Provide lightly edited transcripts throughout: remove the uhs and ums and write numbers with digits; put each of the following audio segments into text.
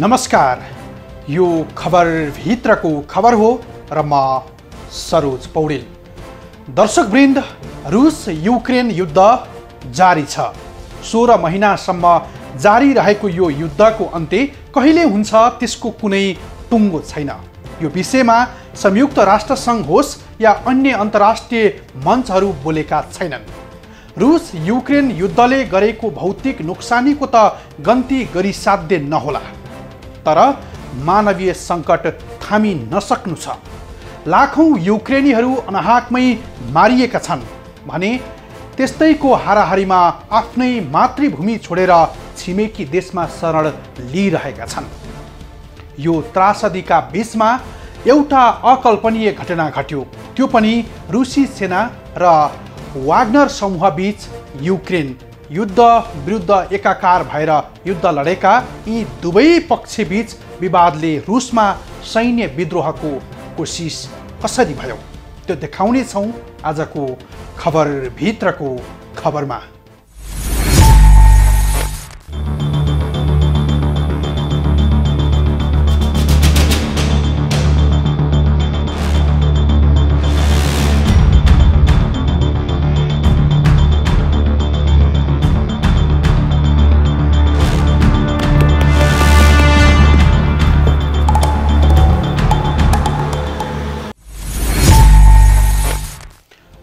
नमस्कार, यो खबर भित्रको खबर हो र म सरोज पौडेल। दर्शकवृन्द, रुस युक्रेन युद्ध जारी छ। 16 महिनासम्म जारी रहेको यो युद्धको अन्त्य कहिले हुन्छ त्यसको कुनै टुङ्गो छैन। यो विषयमा संयुक्त राष्ट्र सङ्घ होस् या अन्य अन्तर्राष्ट्रिय मञ्चहरू बोलेका छैनन्। रुस युक्रेन युद्धले गरेको भौतिक नोक्सानीको त गन्ती गरिसाध्य नहोला, तर मानवीय सङ्कट थामी नसक्नु छ। लाखौं युक्रेनीहरू अनाहकमै मारिएका छन् भने त्यस्तैको हाराहारीमा आफ्नै मातृभूमि छोडेर छिमेकी देशमा शरण लिइरहेका छन्। यो त्रासदीका बीचमा एउटा अकल्पनीय घटना घट्यो, त्यो पनि रुसी सेना र वाग्नर समूह बीच। युक्रेन युद्ध विरुद्ध एकाकार भएर युद्ध लडेका यी दुवै पक्षबीच विवादले रुसमा सैन्य विद्रोहको कोसिस कसरी भयो त्यो देखाउने छौं आजको खबर भित्रको खबरमा।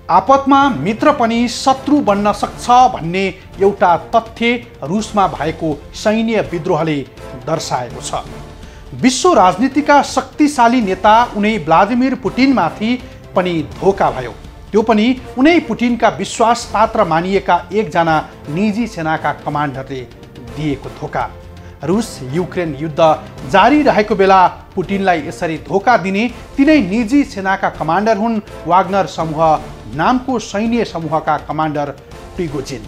आपतमा मित्र पनि शत्रु बन्न सक्छ भन्ने एउटा तथ्य रुसमा भएको सैन्य विद्रोहले दर्शाएको छ। विश्व राजनीतिका शक्तिशाली नेता उनै भ्लादिमिर पुटिनमाथि पनि धोका भयो, त्यो पनि उनै पुटिनका विश्वासपात्र मानिएका एकजना निजी सेनाका कमान्डरले दिएको धोका। रुस युक्रेन युद्ध जारी रहेको बेला पुटिनलाई यसरी धोका दिने तिनै निजी सेनाका कमान्डर हुन् वाग्नर समूह नामको सैन्य समूहका कमान्डर प्रिगोजिन।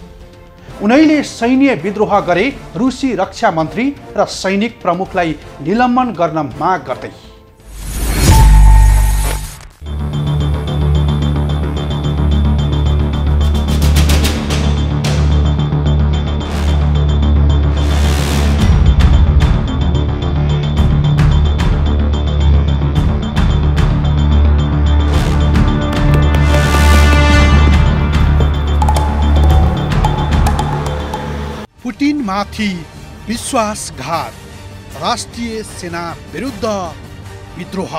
उनैले सैन्य विद्रोह गरे, रुसी रक्षा मन्त्री र सैनिक प्रमुखलाई निलम्बन गर्न माग गर्दै। पुटिनमाथि विश्वासघात, राष्ट्रिय सेना विरुद्ध विद्रोह।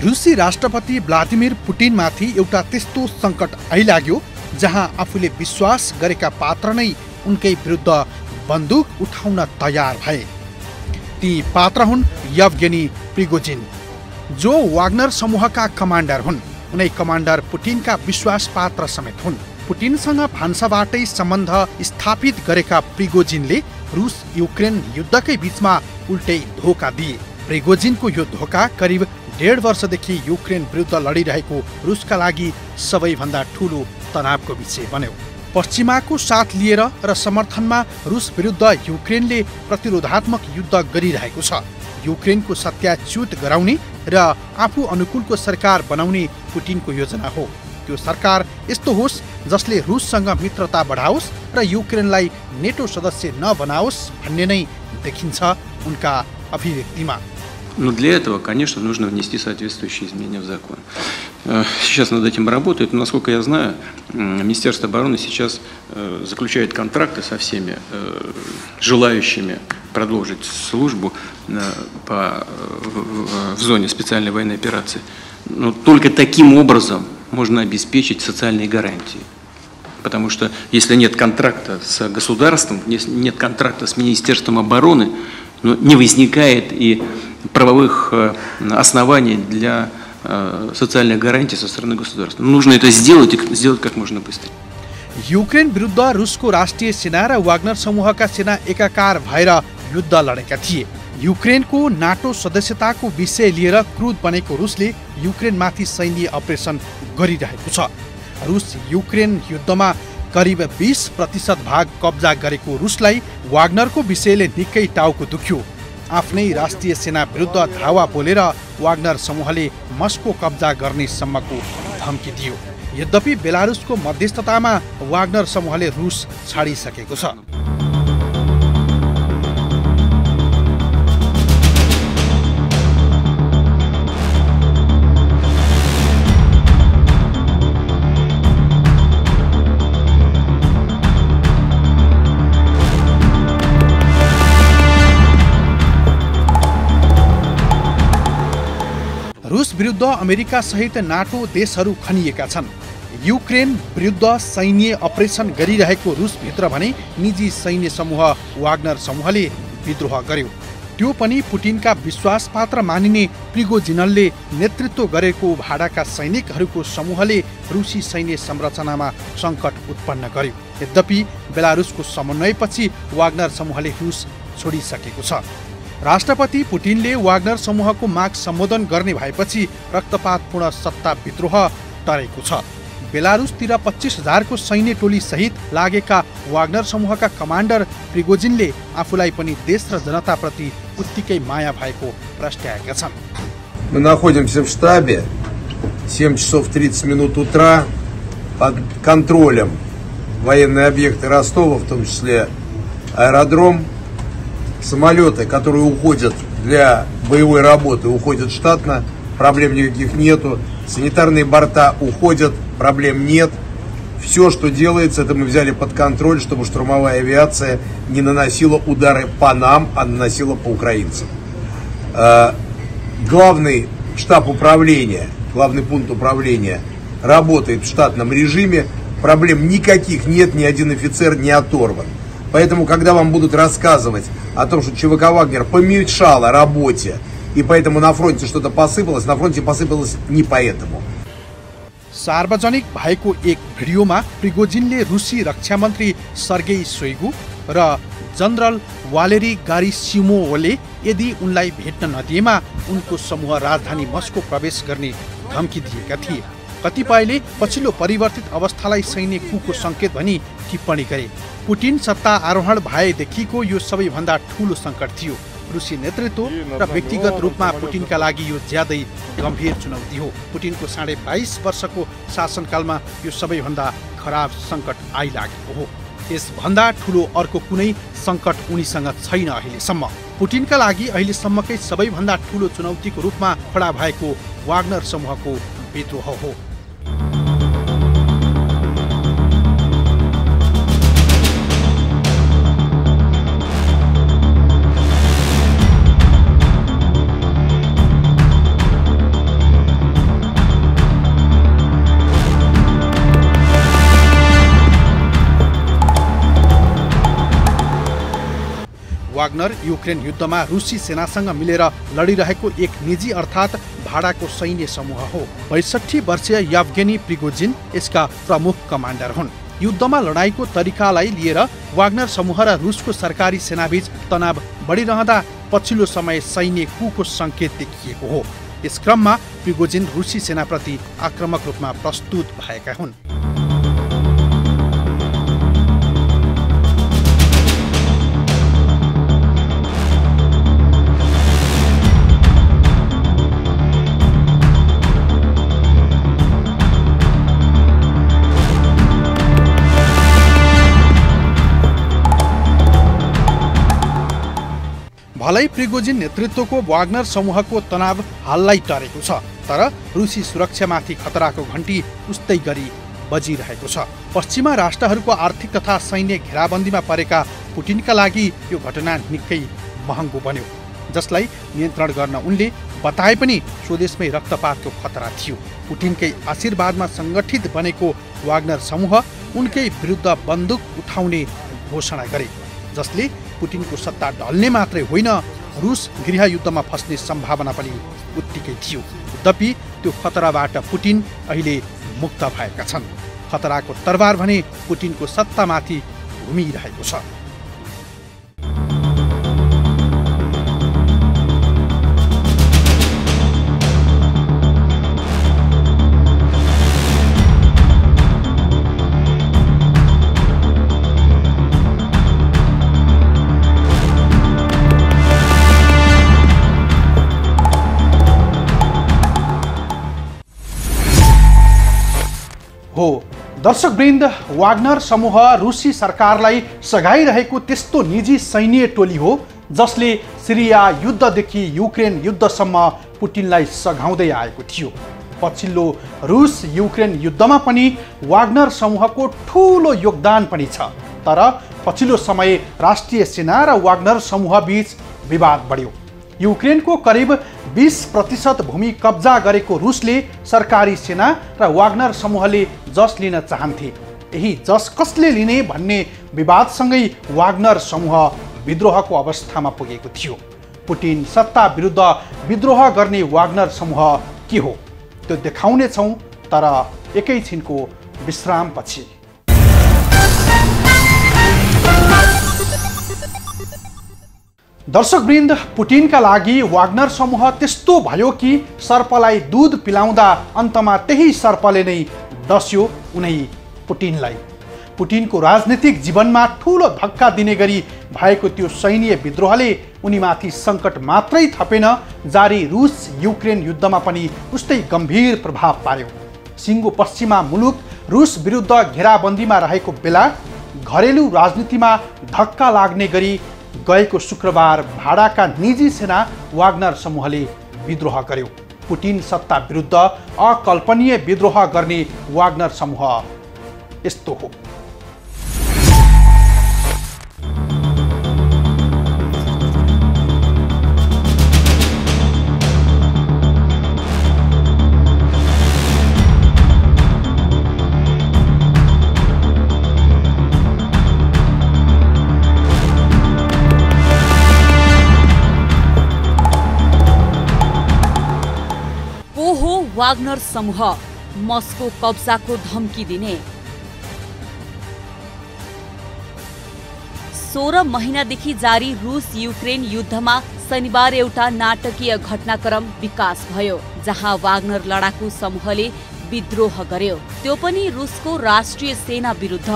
रुसी राष्ट्रपति भ्लादिमिर पुटिनमाथि एउटा त्यस्तो सङ्कट आइलाग्यो जहाँ आफूले विश्वास गरेका पात्र नै उनकै विरुद्ध बन्दुक उठाउन तयार भए। ती पात्र हुन् यवगेनी प्रिगोजिन, जो वाग्नर समूहका कमान्डर हुन्। उनै कमान्डर पुटिनका विश्वासपात्र समेत हुन्। पुटिनसँग भान्साबाटै सम्बन्ध स्थापित गरेका प्रिगोजिनले रुस युक्रेन युद्धकै बीचमा उल्टै धोका दिए। प्रिगोजिनको यो धोका करिब 1.5 वर्षदेखि युक्रेन विरुद्ध लडिरहेको रुसका लागि सबैभन्दा ठूलो तनावको विषय बन्यो। पश्चिमाको साथ लिएर र समर्थनमा रुस विरुद्ध युक्रेनले प्रतिरोधात्मक युद्ध गरिरहेको छ। युक्रेनको सत्याच्युत गराउने र आफू अनुकूलको सरकार बनाउने पुटिनको योजना हो। त्यो सरकार यस्तो होस् जसले रुससँग मित्रता बढाओस् र युक्रेनलाई नेटो सदस्य नबनाओस् भन्ने नै देखिन्छ उनका अभिव्यक्तिमा। Но для этого, конечно, нужно внести соответствующие изменения в закон. Сейчас над этим работают. Но, насколько я знаю, Министерство обороны сейчас заключает контракты со всеми желающими продолжить службу в зоне специальной военной операции. Но только таким образом можно обеспечить социальные гарантии. Потому что если нет контракта с государством, нет контракта с Министерством обороны, не возникает и правовых оснований для социальных гарантий со стороны государства. Нужно это сделать и сделать как можно быстрее. युक्रेन विरुद्ध रुसको राष्ट्रिय सेना र वाग्नर समूहका सेना एकाकार भएर युद्ध लडेका थिए। युक्रेनको नाटो सदस्यताको विषय लिएर क्रुद्ध बनेको रुसले युक्रेनमाथि सैन्य अपरेसन गरिरहेको छ। रुस युक्रेन युद्धमा करिब 20% भाग कब्जा गरेको रुसलाई वाग्नरको विषयले निकै टाउको दुख्यो। आफ्नै राष्ट्रिय सेना विरुद्ध धावा बोलेर वाग्नर समूहले मस्को कब्जा गर्ने सम्मको धम्की दियो। यद्यपि बेलारुसको मध्यस्थतामा वाग्नर समूहले रुस छाडिसकेको छ। विरुद्ध अमेरिका सहित नाटो देशहरू खनिएका छन्। युक्रेन विरुद्ध सैन्य अपरेसन गरिरहेको रुसभित्र भने निजी सैन्य समूह वाग्नर समूहले विद्रोह गर्यो। त्यो पनि पुटिनका विश्वासपात्र मानिने प्रिगोजिनले नेतृत्व गरेको भाडाका सैनिकहरूको समूहले रुसी सैन्य संरचनामा सङ्कट उत्पन्न गर्यो। यद्यपि बेलारुसको समन्वयपछि वाग्नर समूहले रुस छोडिसकेको छ। राष्ट्रपति पुटिनले वाग्नर समूहको माग सम्बोधन गर्ने भएपछि रक्तपातपूर्ण सत्ता विद्रोह टरेको छ। बेलारुसतिर 25,000 को सैन्य टोली सहित लागेका वाग्नर समूहका कमान्डर प्रिगोजिनले आफूलाई पनि देश र जनताप्रति उत्तिकै माया भएको प्रस्ट्याएका छन्। Мы находимся в штабе, 7 часов 30 минут утра, под контролем военные объекты Ростова, в том числе аэродром. Самолеты, которые уходят для боевой работы, уходят штатно, проблем никаких нету. Санитарные борта уходят, проблем нет. Все, что делается, это мы взяли под контроль, чтобы штурмовая авиация не наносила удары по нам, а наносила по украинцам. Главный штаб управления, главный пункт управления работает в штатном режиме. Проблем никаких нет, ни один офицер не оторван. Поэтому, когда вам будут рассказывать о том, что ЧВК «Вагнер» помешало работе, и поэтому на фронте что-то посыпалось, на фронте посыпалось не поэтому. सार्वजनिक भएको एक भिडियोमा प्रिगोजिनले रुसी रक्षा मन्त्री सर्गेई सोइगु र जनरल वालेरी गारिसिमोवले यदि उनलाई भेट्न नदिएमा उनको समूह राजधानी मस्को प्रवेश गर्ने धम्की दिएका थिए। कतिपयले पछिल्लो परिवर्तित अवस्थालाई सैन्य कुको संकेत भनी टिप्पणी गरे। पुटिन सत्ता आरोहण भएदेखिको यो सबैभन्दा ठूलो संकट थियो। रुसी नेतृत्व र व्यक्तिगत रूपमा पुटिनका लागि यो ज्यादै गम्भीर चुनौती हो। पुटिनको 22.5 वर्षको शासनकालमा यो सबैभन्दा खराब संकट आइलागेको हो। यसभन्दा ठूलो अर्को कुनै संकट उनीसँग छैन अहिलेसम्म। पुटिनका लागि अहिलेसम्मकै सबैभन्दा ठूलो चुनौतीको रूपमा खडा भएको वाग्नर समूहको विद्रोह हो। वाग्नर युक्रेन युद्धमा रुसी सेनासँग मिलेर लडिरहेको एक निजी अर्थात् भाडाको सैन्य समूह हो। 62 वर्षीय येवगेनी प्रिगोजिन यसका प्रमुख कमान्डर हुन्। युद्धमा लडाईँको तरिकालाई लिएर वाग्नर समूह र रुसको सरकारी सेनाबीच तनाव बढिरहँदा पछिल्लो समय सैन्य कुको संकेत देखिएको हो। यस क्रममा प्रिगोजिन रुसी सेनाप्रति आक्रामक रूपमा प्रस्तुत भएका हुन्। भलै प्रिगोजिन नेतृत्वको वाग्नर समूहको तनाव हाललाई टरेको छ, तर रुसी सुरक्षामाथि खतराको घण्टी उस्तै गरी बजिरहेको छ। पश्चिमा राष्ट्रहरूको आर्थिक तथा सैन्य घेराबन्दीमा परेका पुटिनका लागि यो घटना निकै महँगो बन्यो, जसलाई नियन्त्रण गर्न उनले बताए पनि स्वदेशमै रक्तपातको खतरा थियो। पुटिनकै आशीर्वादमा सङ्गठित बनेको वाग्नर समूह उनकै विरुद्ध बन्दुक उठाउने घोषणा गरे, जसले पुटिनको सत्ता ढल्ने मात्रै होइन, रुस गृहयुद्धमा फस्ने सम्भावना पनि उत्तिकै थियो। यद्यपि त्यो खतराबाट पुटिन अहिले मुक्त भएका छन्। खतराको तरबार भने पुटिनको सत्तामाथि घुमिरहेको छ। हो दर्शकवृन्द, वाग्नर समूह रुसी सरकारलाई सघाइरहेको त्यस्तो निजी सैन्य टोली हो जसले सिरिया युद्धदेखि युक्रेन युद्धसम्म पुटिनलाई सघाउँदै आएको थियो। पछिल्लो रुस युक्रेन युद्धमा पनि वाग्नर समूहको ठूलो योगदान पनि छ, तर पछिल्लो समय राष्ट्रिय सेना र वाग्नर समूह बीच विवाद बढ्यो। युक्रेनको करिब 20% भूमि कब्जा गरेको रुसले सरकारी सेना र वाग्नर समूहले जस लिन चाहन्थे। यही जस कसले लिने भन्ने विवादसँगै वाग्नर समूह विद्रोहको अवस्थामा पुगेको थियो। पुटिन सत्ता विरुद्ध विद्रोह गर्ने वाग्नर समूह के हो त्यो देखाउने छौं, तर एकैछिनको विश्रामपछि। दर्शकवृन्द, पुटिनका लागि वाग्नर समूह त्यस्तो भयो कि सर्पलाई दूध पिलाउँदा अन्तमा त्यही सर्पले नै डस्यो उनै पुटिनलाई। पुटिनको राजनीतिक जीवनमा ठूलो धक्का दिने गरी भएको त्यो सैन्य विद्रोहले उनीमाथि सङ्कट मात्रै थपेन, जारी रुस युक्रेन युद्धमा पनि उस्तै गम्भीर प्रभाव पार्यो। सिङ्गो पश्चिमा मुलुक रुस विरुद्ध घेराबन्दीमा रहेको बेला घरेलु राजनीतिमा धक्का लाग्ने गरी गएको शुक्रबार भाडाका निजी सेना वाग्नर समूहले विद्रोह गर्यो। पुटिन सत्ता विरुद्ध अकल्पनीय विद्रोह गर्ने वाग्नर समूह यस्तो हो। वाग्नर समूह मस्को कब्जाको धम्की दिने। 16 महिनादेखि जारी रुस युक्रेन युद्धमा शनिबार एउटा नाटकीय घटनाक्रम विकास भयो, जहाँ वाग्नर लडाकु समूहले विद्रोह गर्यो, त्यो पनि रुसको राष्ट्रिय सेना विरुद्ध।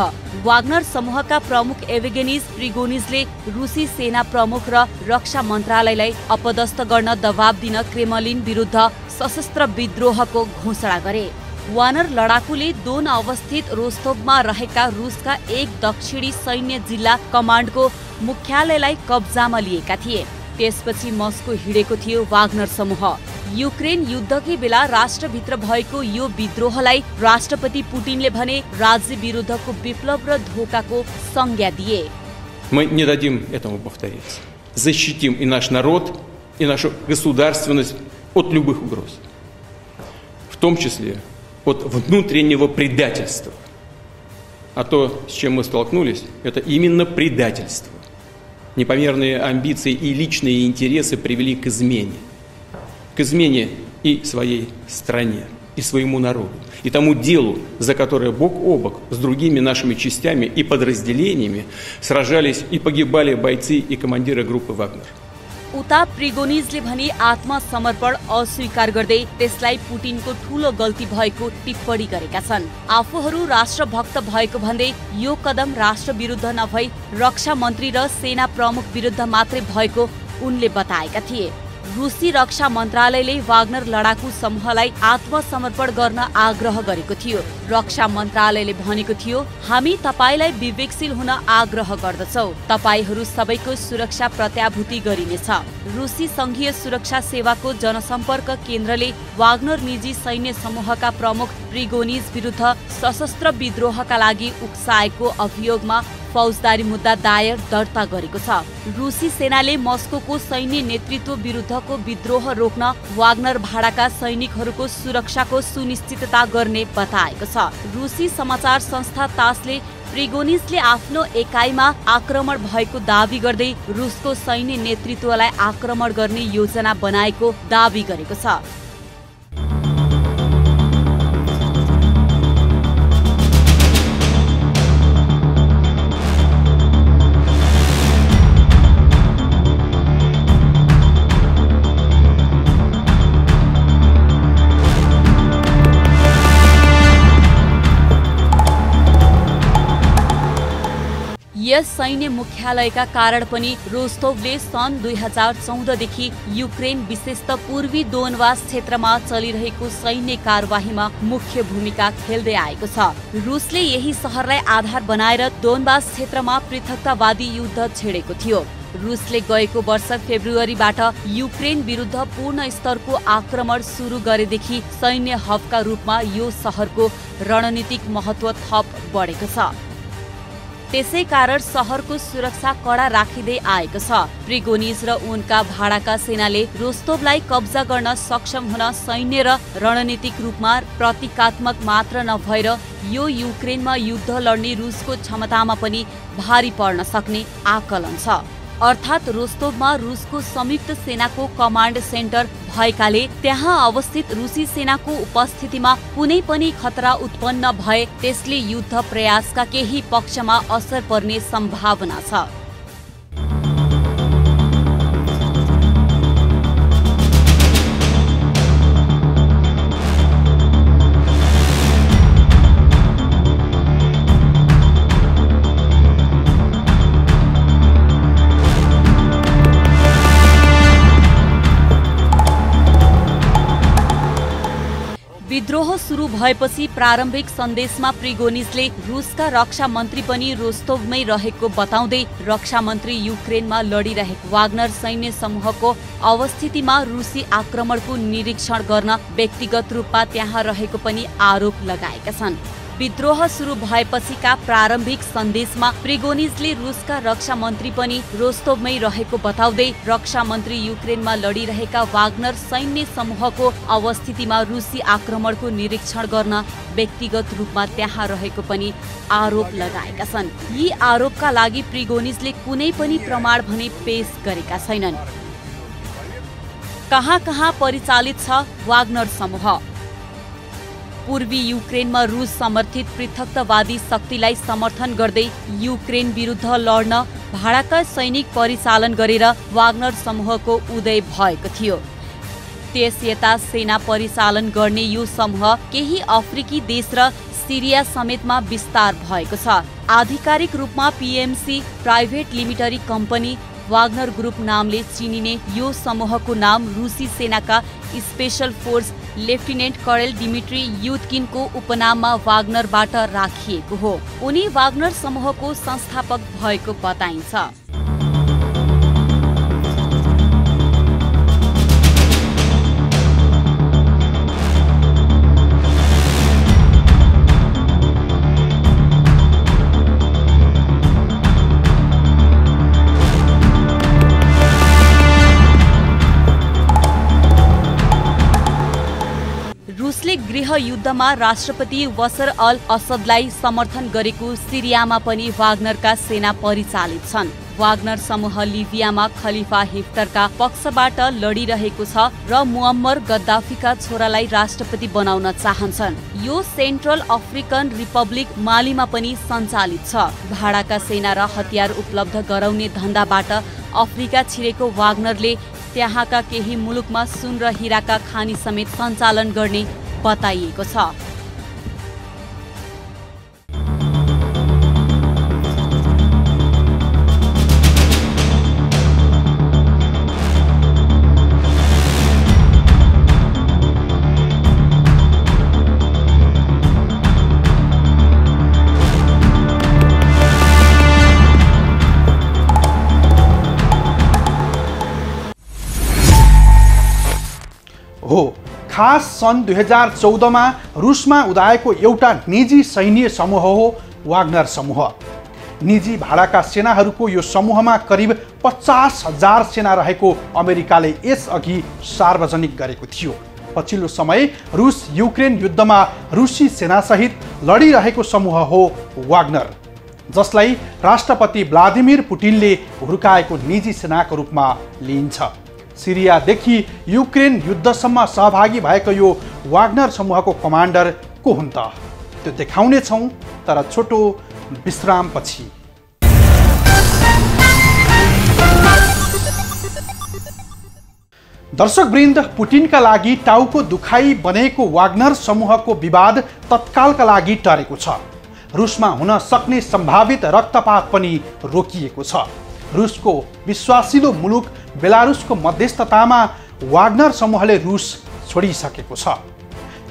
वाग्नर समूहका प्रमुख एभगेनिज प्रिगोनिजले रुसी सेना प्रमुख र रक्षा मन्त्रालयलाई अपदस्थ गर्न दबाब दिन क्रेमलिन विरुद्ध सशस्त्र विद्रोहको घोषणा गरे। वाग्नर लडाकुले दोन अवस्थित रोस्तोभमा रहेका रुसका एक दक्षिणी सैन्य जिल्ला कमान्डको मुख्यालयलाई कब्जामा लिएका थिए। त्यसपछि मस्को हिँडेको थियो वाग्नर समूह। युक्रेन युद्धकै बेला राष्ट्रभित्र भएको यो विद्रोहलाई राष्ट्रपति पुटिनले भने राज्य विरुद्धको विप्लव र धोकाको संज्ञा दिए। Мы не дадим этому повториться. Защитим и наш народ, и нашу государственность от любых угроз, в том числе от внутреннего предательства. А то, с чем мы столкнулись, это именно предательство. Непомерные амбиции и личные интересы привели к измене и своей стране, и своему народу, и тому делу, за которое бок о бок с другими нашими частями и подразделениями сражались и погибали бойцы и командиры группы «Вагнер». उता प्रिगोनिजले भने आत्मसमर्पण अस्वीकार गर्दै त्यसलाई पुटिनको ठूलो गल्ती भएको टिप्पणी गरेका छन्। आफूहरू राष्ट्रभक्त भएको भन्दै यो कदम राष्ट्र विरुद्ध नभई रक्षा मन्त्री र सेना प्रमुख विरुद्ध मात्रै भएको उनले बताएका थिए। रुसी रक्षा मन्त्रालयले वाग्नर लडाकु समूहलाई आत्मसमर्पण गर्न आग्रह गरेको थियो। रक्षा मन्त्रालयले भनेको थियो, हामी तपाईलाई विवेकशील हुन आग्रह गर्दछौ, तपाईहरू सबैको सुरक्षा प्रत्याभूति गरिनेछ। रुसी संघीय सुरक्षा सेवाको जनसम्पर्क केन्द्रले वाग्नर निजी सैन्य समूहका प्रमुख प्रिगोनिज विरुद्ध सशस्त्र विद्रोहका लागि उक्साएको अभियोगमा फौजदारी मुद्दा दायर दर्ता गरेको छ। रुसी सेनाले मस्कोको सैन्य नेतृत्व विरुद्धको विद्रोह रोक्न वाग्नर भाडाका सैनिकहरूको सुरक्षाको सुनिश्चितता गर्ने बताएको छ। रुसी समाचार संस्था तासले प्रिगोनिजले आफ्नो एकाइमा आक्रमण भएको दाबी गर्दै रुसको सैन्य नेतृत्वलाई आक्रमण गर्ने योजना बनाएको दाबी गरेको छ। यस सैन्य मुख्यालयका कारण पनि रोस्तोभले सन् 2014 देखि युक्रेन विशेषतः पूर्वी दोनबास क्षेत्रमा चलिरहेको सैन्य कार्यवाहीमा मुख्य भूमिका खेल्दै आएको छ। रुसले यही सहरलाई आधार बनाएर दोनबास क्षेत्रमा पृथकतावादी युद्ध छेडेको थियो। रुसले गएको वर्ष फेब्रुअरीबाट युक्रेन विरुद्ध पूर्ण स्तरको आक्रमण सुरु गरेदेखि सैन्य हबका रूपमा यो सहरको रणनीतिक महत्व थप बढेको छ। त्यसैकारण शहरको सुरक्षा कडा राखिँदै आएको छ। प्रिगोनिज र उनका भाडाका सेनाले रोस्तोभलाई कब्जा गर्न सक्षम हुन सैन्य र रणनीतिक रूपमा प्रतीकात्मक मात्र नभएर यो युक्रेनमा युद्ध लड्ने रुसको क्षमतामा पनि भारी पर्न सक्ने आकलन छ। अर्थात् रोस्तोभमा रुसको संयुक्त सेनाको कमान्ड सेन्टर भएकाले त्यहाँ अवस्थित रुसी सेनाको उपस्थितिमा कुनै पनि खतरा उत्पन्न भए त्यसले युद्ध प्रयासका केही पक्षमा असर पर्ने सम्भावना छ। विद्रोह सुरु भएपछि प्रारम्भिक सन्देशमा प्रिगोनिजले रुसका रक्षा मन्त्री पनि रोस्तोभमै रहेको बताउँदै रक्षा मन्त्री युक्रेनमा लडिरहेको वाग्नर सैन्य समूहको अवस्थितिमा रुसी आक्रमणको निरीक्षण गर्न व्यक्तिगत रूपमा त्यहाँ रहेको पनि आरोप लगाएका छन्। विद्रोह सुरु भएपछिका प्रारम्भिक सन्देशमा प्रिगोनिजले रुसका रक्षा मन्त्री पनि रोस्तोभमै रहेको बताउँदै रक्षा मन्त्री युक्रेनमा लडिरहेका वाग्नर सैन्य समूहको अवस्थितिमा रुसी आक्रमणको निरीक्षण गर्न व्यक्तिगत रूपमा त्यहाँ रहेको पनि आरोप लगाएका छन्। यी आरोपका लागि प्रिगोनिजले कुनै पनि प्रमाण भने पेश गरेका छैनन्। कहाँ परिचालित छ वाग्नर समूह? पूर्वी युक्रेनमा रुस समर्थित पृथकतावादी शक्तिलाई समर्थन गर्दै युक्रेन विरुद्ध लड्न भाडाका सैनिक परिचालन गरेर वाग्नर समूहको उदय भएको थियो। त्यस यता सेना परिचालन गर्ने यो समूह केही अफ्रिकी देश र सिरिया समेतमा विस्तार भएको छ। आधिकारिक रूपमा PMC private limited company Wagner group नामले चिनिने यो समूहको नाम रुसी सेनाका special force lieutenant colonel Dmitry युतकिनको उपनाममा वाग्नरबाट राखिएको हो। उनी वाग्नर समूहको संस्थापक भएको बताइन्छ। रुसले गृह युद्धमा राष्ट्रपति बशर अल असदलाई समर्थन गरेको सिरियामा पनि वाग्नरका सेना परिचालित छन्। वाग्नर समूह लिबियामा खलिफा हिफ्तरका पक्षबाट लडिरहेको छ र मुअम्मर गद्दाफीका छोरालाई राष्ट्रपति बनाउन चाहन्छन्। यो सेन्ट्रल अफ्रिकन रिपब्लिक मालीमा पनि सञ्चालित छ। भाडाका सेना र हतियार उपलब्ध गराउने धन्दाबाट अफ्रिका छिरेको वाग्नरले त्यहाँका केही मुलुकमा सुन र हिराका खानी समेत सञ्चालन गर्ने बताइएको छ। खास सन् 2014मा रुसमा उदाएको एउटा निजी सैन्य समूह हो वाग्नर समूह। निजी भाडाका सेनाहरूको यो समूहमा करिब 50,000 सेना रहेको अमेरिकाले यसअघि सार्वजनिक गरेको थियो। पछिल्लो समय रुस युक्रेन युद्धमा रुसी सेनासहित लडिरहेको समूह हो वाग्नर, जसलाई राष्ट्रपति भ्लादिमिर पुटिनले हुर्काएको निजी सेनाको रूपमा लिइन्छ। सिरियादेखि युक्रेन युद्धसम्म सहभागी भएको यो वाग्नर समूहको कमान्डर को हुन् त? त्यो देखाउने छौं, तर छोटो विश्रामपछि। दर्शकवृन्द, पुटिनका लागि टाउको दुखाइ बनेको वाग्नर समूहको विवाद तत्कालका लागि टरेको छ। रुसमा हुन सक्ने सम्भावित रक्तपात पनि रोकिएको छ। रुसको विश्वासिलो मुलुक बेलारुसको मध्यस्थतामा वाग्नर समूहले रुस छोडिसकेको छ।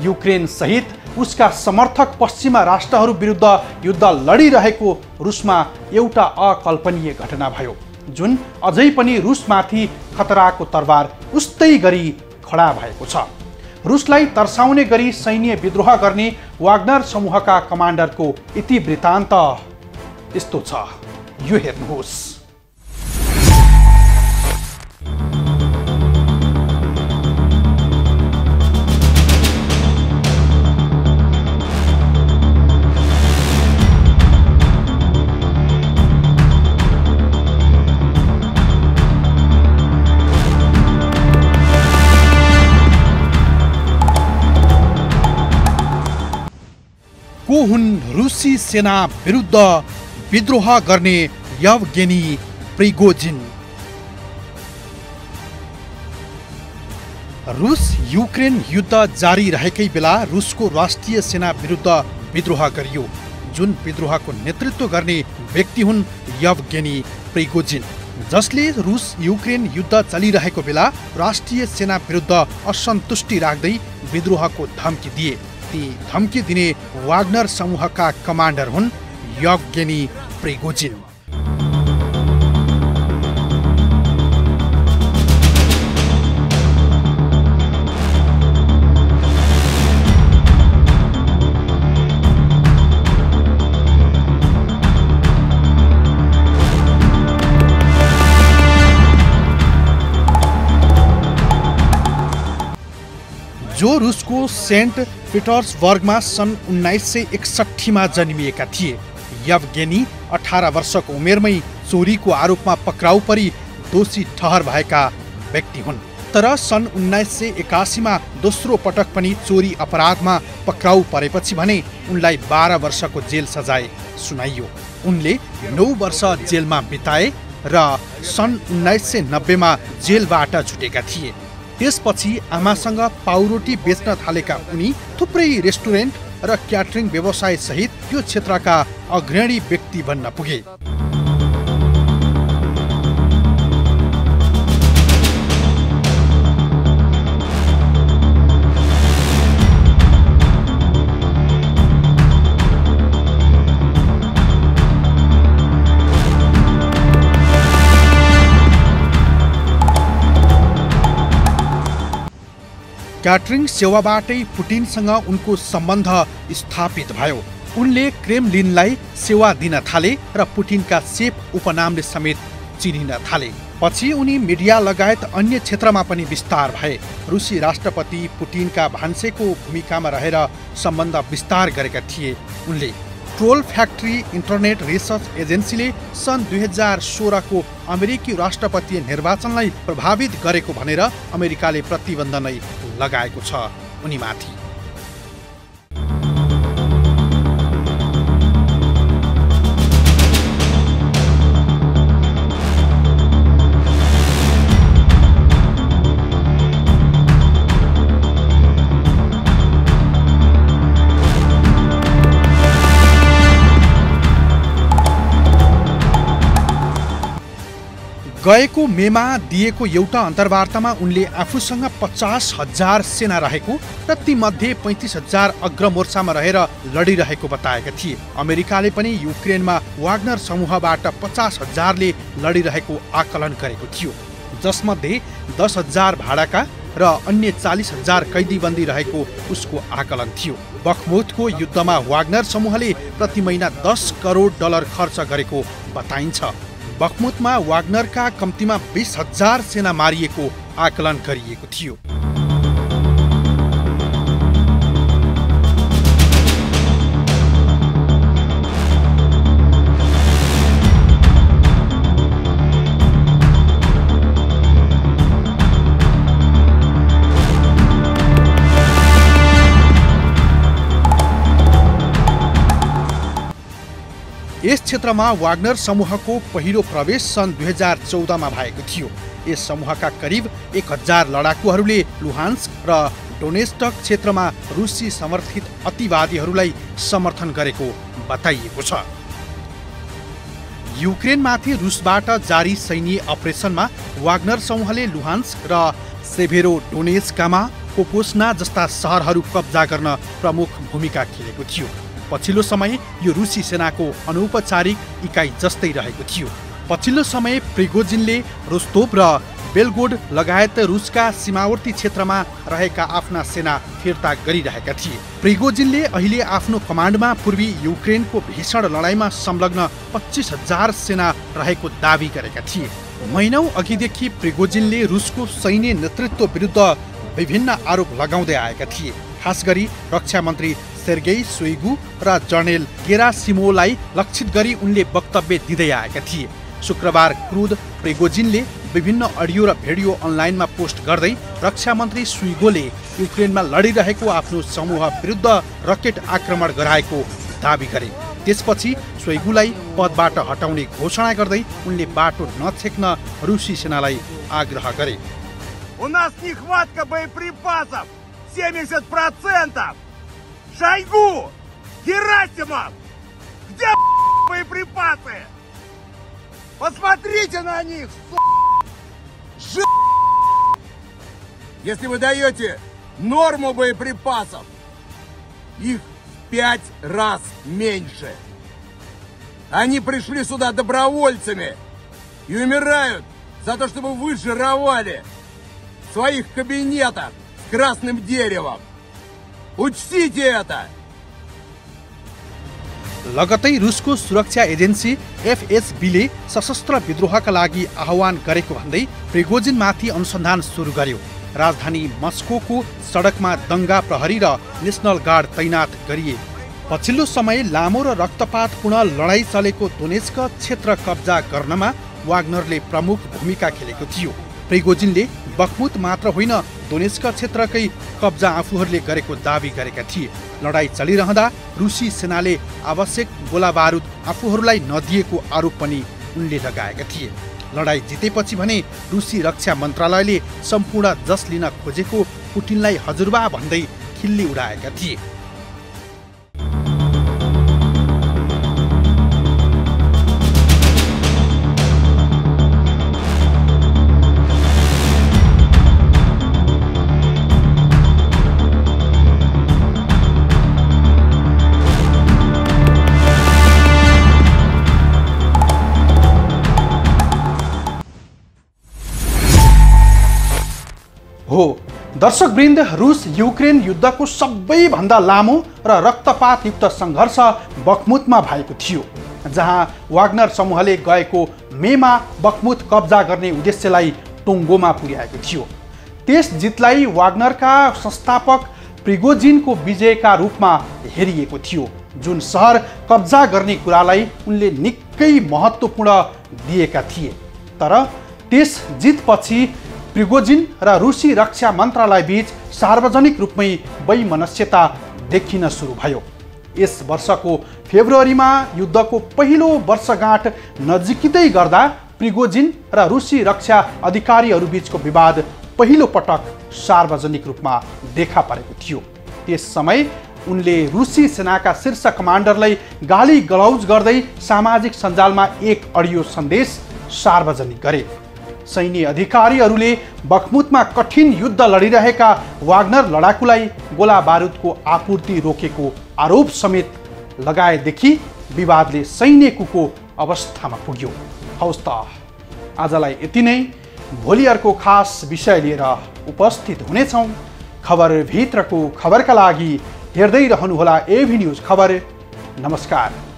युक्रेन सहित उसका समर्थक पश्चिमा राष्ट्रहरू विरुद्ध युद्ध लडिरहेको रुसमा एउटा अकल्पनीय घटना भयो, जुन अझै पनि रुसमाथि खतराको तरबार उस्तै गरी खडा भएको छ। रुसलाई तर्साउने गरी सैन्य विद्रोह गर्ने वाग्नर समूहका कमान्डरको इतिवृत्तान्त यस्तो छ, यो हेर्नुहोस्। को हुन् रुसी सेना विरुद्ध विद्रोह गर्ने यवगेनी प्रिगोजिन? रुस युक्रेन युद्ध जारी रहेकै बेला रुसको राष्ट्रिय सेना विरुद्ध विद्रोह गरियो, जुन विद्रोहको नेतृत्व गर्ने व्यक्ति हुन् यवगेनी प्रिगोजिन, जसले रुस युक्रेन युद्ध चलिरहेको बेला राष्ट्रिय सेना विरुद्ध असन्तुष्टि राख्दै विद्रोहको धम्की दिए। ती धम्की दिने वाग्नर समूहका कमान्डर हुन् यवगेनी प्रिगोजिन। जो रुसको सेन्ट पिटर्सबर्गमा सन् 1961 मा जन्मिएका थिए। यवगेनी 18 वर्षको उमेरमै चोरीको आरोपमा पक्राउ परी दोषी ठहर भएका व्यक्ति हुन्। तर सन् 1981 मा दोस्रो पटक पनि चोरी अपराधमा पक्राउ परेपछि भने उनलाई 12 वर्षको जेल सजाय सुनाइयो। उनले 9 वर्ष जेलमा बिताए र सन् 1990 मा जेलबाट छुटेका थिए। त्यसपछि आमासँग पाउरोटी बेच्न थालेका उनी थुप्रै रेस्टुरेन्ट र क्याटरिङ व्यवसाय सहित यो क्षेत्रका अग्रणी व्यक्ति बन्न पुगे। क्याटरिङ सेवाबाटै पुटिनसँग उनको सम्बन्ध स्थापित भयो। उनले क्रेमलिनलाई सेवा दिन थाले र पुटिनका सेफ उपनामले समेत चिनिन थाले। पछि उनी मिडिया लगायत अन्य क्षेत्रमा पनि विस्तार भए। रुसी राष्ट्रपति पुटिनका भान्सेको भूमिकामा रहेर सम्बन्ध विस्तार गरेका थिए। उनले ट्रोल फ्याक्ट्री इन्टरनेट रिसर्च एजेन्सीले सन् 2016 को अमेरिकी राष्ट्रपतीय निर्वाचनलाई प्रभावित गरेको भनेर अमेरिकाले प्रतिबन्ध नै लगाएको छ उनीमाथि। गएको मेमा दिएको एउटा अन्तर्वार्तामा उनले आफूसँग 50,000 सेना रहेको र तीमध्ये 35,000 अग्रमोर्चामा रहेर लडिरहेको बताएका थिए। अमेरिकाले पनि युक्रेनमा वाग्नर समूहबाट 50,000ले लडिरहेको आकलन गरेको थियो, जसमध्ये 10,000 भाडाका र अन्य 40,000 कैदीबन्दी रहेको उसको आकलन थियो। बखमुतको युद्धमा वाग्नर समूहले प्रति महिना $10 करोड खर्च गरेको बताइन्छ। बखमुतमा वाग्नरका कम्तीमा 20,000 सेना मारिएको आकलन गरिएको थियो। यस क्षेत्रमा वाग्नर समूहको पहिलो प्रवेश सन् 2014 मा भएको थियो। यस समूहका करिब 1000 लडाकुहरूले लुहान्स्क र डोनेस्टक क्षेत्रमा रुसी समर्थित अतिवादीहरूलाई समर्थन गरेको बताइएको छ। युक्रेनमाथि रुसबाट जारी सैन्य अपरेसनमा वाग्नर समूहले लुहान्स्क र सेभेरोडोनेस्कमा पोपोस्ना जस्ता सहरहरू कब्जा गर्न प्रमुख भूमिका खेलेको थियो। पछिल्लो समय यो रुसी सेनाको अनौपचारिक इकाइ जस्तै रहेको थियो। पछिल्लो समय प्रिगोजिनले रोस्तोभ र बेलगोड लगायत रुसका सीमावर्ती क्षेत्रमा रहेका आफ्ना सेना फिर्ता गरिरहेका थिए। प्रिगोजिनले अहिले आफ्नो कमान्डमा पूर्वी युक्रेनको भीषण लडाईँमा संलग्न 25,000 सेना रहेको दावी गरेका थिए। महिनौं अघिदेखि प्रिगोजिनले रुसको सैन्य नेतृत्व विरुद्ध विभिन्न आरोप लगाउँदै आएका थिए। खास गरी रक्षा मन्त्री सेर्गेई सोइगु र जनरल गेरासिमोलाई लक्षित गरी उनले वक्तव्य दिँदै आएका थिए। शुक्रबार क्रुद प्रिगोजिनले विभिन्न अडियो र भिडियो अनलाइनमा पोस्ट गर्दै रक्षा मन्त्री सोइगुले युक्रेनमा लडिरहेको आफ्नो समूह विरुद्ध रकेट आक्रमण गराएको दावी गरे। त्यसपछि सोइगुलाई पदबाट हटाउने घोषणा गर्दै उनले बाटो नछेक्न रुसी सेनालाई आग्रह गरे। У нас нехватка боеприпасов 70%. Шойгу! Герасимов! Где боеприпасы? Посмотрите на них, Если вы даете норму боеприпасов, их в 5 раз меньше. Они пришли сюда добровольцами и умирают за то, чтобы вы жировали в своих кабинетах с красным деревом. Учтите это! लगतै रुसको सुरक्षा एजेन्सी एफएसबीले सशस्त्र विद्रोहका लागि आह्वान गरेको भन्दै प्रिगोजिनमाथि अनुसन्धान सुरु गर्यो। राजधानी मस्कोको सडकमा दङ्गा प्रहरी र नेसनल गार्ड तैनात गरिए। पछिल्लो समय लामो र रक्तपातपूर्ण लडाईँ चलेको दोनेस्क क्षेत्र कब्जा गर्नमा वाग्नरले प्रमुख भूमिका खेलेको थियो। प्रिगोजिनले बखमुत मात्र होइन दोनेस्क क्षेत्रकै कब्जा आफूहरूले गरेको दावी गरेका थिए। लडाईँ चलिरहँदा रुसी सेनाले आवश्यक गोला बारुद आफूहरूलाई नदिएको आरोप पनि उनले लगाएका थिए। लडाईँ जितेपछि भने रुसी रक्षा मन्त्रालयले सम्पूर्ण जस लिन खोजेको पुटिनलाई हजुरबा भन्दै खिल्ली उडाएका थिए। हो दर्शकवृन्द, रुस युक्रेन युद्धको सबैभन्दा लामो र रक्तपातयुक्त सङ्घर्ष बखमुतमा भएको थियो, जहाँ वाग्नर समूहले गएको मेमा बखमुत कब्जा गर्ने उद्देश्यलाई टुङ्गोमा पुर्याएको थियो। त्यस जितलाई वाग्नरका संस्थापक प्रिगोजिनको विजयका रूपमा हेरिएको थियो, जुन सहर कब्जा गर्ने कुरालाई उनले निकै महत्त्वपूर्ण दिएका थिए। तर त्यस जितपछि प्रिगोजिन र रुसी रक्षा मन्त्रालय बीच सार्वजनिक रूपमै वैमनस्यता देखिन सुरु भयो। यस वर्षको फेब्रुअरीमा युद्धको पहिलो वर्षगाँठ नजिकै गर्दा प्रिगोजिन र रुसी रक्षा अधिकारीहरू बीचको विवाद पहिलो पटक सार्वजनिक रूपमा देखा परेको थियो। त्यस समय उनले रुसी सेनाका शीर्ष कमान्डरलाई गाली गलौज गर्दै सामाजिक सञ्जालमा एक अडियो सन्देश सार्वजनिक गरे। सैन्य अधिकारीहरूले बखमुतमा कठिन युद्ध लडिरहेका वाग्नर लडाकुलाई गोला बारुदको आपूर्ति रोकेको आरोप समेत लगाएदेखि विवादले सैनिकको अवस्थामा पुग्यो। हौस् त आजलाई यति नै। भोलि अर्को खास विषय लिएर उपस्थित हुनेछौँ। खबर भित्रको खबरका लागि हेर्दै रहनुहोला एभी न्युज खबर। नमस्कार।